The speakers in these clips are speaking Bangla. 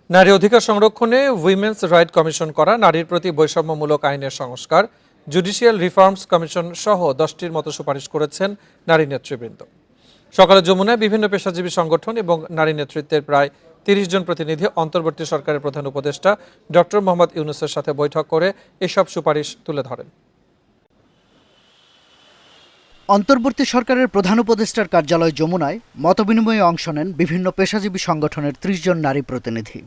নারী অধিকার সংরক্ষণে উইমেন্স রাইট কমিশন করা, নারীর প্রতি বৈষম্যমূলক আইনের সংস্কার, জুডিশিয়াল রিফর্মস কমিশন সহ 10টির মতো সুপারিশ করেছেন নারী নেতৃবৃন্দ। সকালে যমুনায় বিভিন্ন পেশাজীবী সংগঠন এবং নারী নেতৃত্বের প্রায় 30 জন প্রতিনিধি অন্তর্বর্তী সরকারের প্রধান উপদেষ্টা ডক্টর মোহাম্মদ ইউনূসের সাথে বৈঠক করে এসব সুপারিশ তুলে ধরেন। অন্তর্বর্তী সরকারের প্রধান উপদেষ্টার কার্যালয় যমুনায় মতবিনিময়ে অংশ নেন বিভিন্ন পেশাজীবী সংগঠনের 30 জন নারী প্রতিনিধি।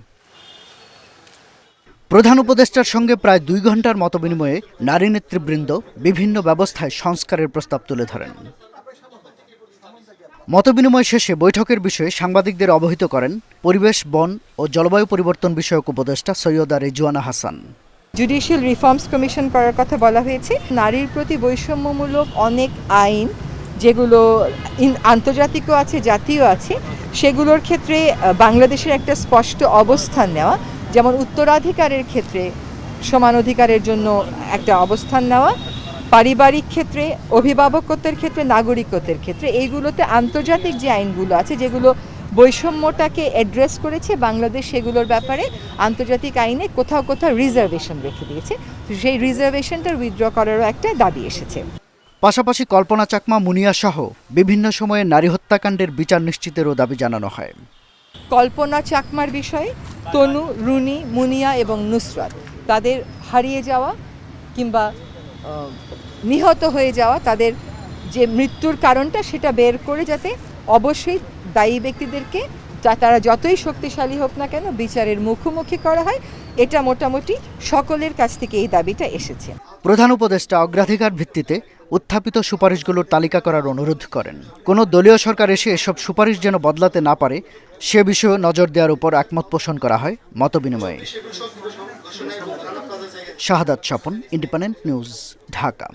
প্রধান উপদেষ্টার সঙ্গে প্রায় 2 ঘন্টার মতবিনিময়ে নারী নেতৃবৃন্দ বিভিন্ন ব্যবস্থায় সংস্কারের প্রস্তাব তুলে ধরেন। মতবিনিময় শেষে বৈঠকের বিষয়ে সাংবাদিকদের অবহিত করেন পরিবেশ, বন ও জলবায়ু পরিবর্তন বিষয়ক উপদেষ্টা Syeda Rezwana Hasan. Judicial reforms commission করার কথা বলা হয়েছে। নারীর প্রতি বৈষম্যমূলক অনেক আইন যেগুলো আন্তর্জাতিকও আছে, জাতীয় আছে, সেগুলোর ক্ষেত্রে বাংলাদেশের একটা স্পষ্ট অবস্থান নেওয়া, যেমন উত্তরাধিকারের ক্ষেত্রে সমান অধিকারের জন্য একটা অবস্থান নেওয়া, পারিবারিক ক্ষেত্রে, অভিভাবকত্বের ক্ষেত্রে, নাগরিকত্বের ক্ষেত্রে, এইগুলোতে আন্তর্জাতিক যে আইনগুলো আছে যেগুলো বৈষম্যটাকে অ্যাড্রেস করেছে, বাংলাদেশ সেগুলোর ব্যাপারে আন্তর্জাতিক আইনে কোথাও কোথাও রিজার্ভেশন রেখে দিয়েছে। সেই রিজার্ভেশনটার উইথড্র করারও একটা দাবি এসেছে। পাশাপাশি কল্পনা চাকমা, মুনিয়া সহ বিভিন্ন সময়ে নারী হত্যাকাণ্ডের বিচার নিশ্চিতেরও দাবি জানানো হয়। কল্পনা চাকমার বিষয়ে তনু, রুনি, মুনিয়া এবং নুসরাত তাদের হারিয়ে যাওয়া কিংবা নিহত হয়ে যাওয়া, তাদের যে মৃত্যুর কারণটা সেটা বের করে যাতে অবশ্যই দায়ী ব্যক্তিদেরকে তারা যতই শক্তিশালী হোক না কেন বিচারের মুখোমুখি করা হয়, এটা মোটামুটি সকলের কাছ থেকে এই দাবিটা এসেছে। প্রধান উপদেষ্টা অগ্রাধিকার ভিত্তিতে উত্থাপিত সুপারিশগুলোর তালিকা করার অনুরোধ করেন। কোনো দলীয় সরকার এসে এসব সুপারিশ যেন বদলাতে না পারে সে বিষয়ে নজর দেওয়ার উপর একমত পোষণ করা হয় মতবিনিময়ে। শাহাদাত স্বপন, ইন্ডিপেন্ডেন্ট নিউজ, ঢাকা।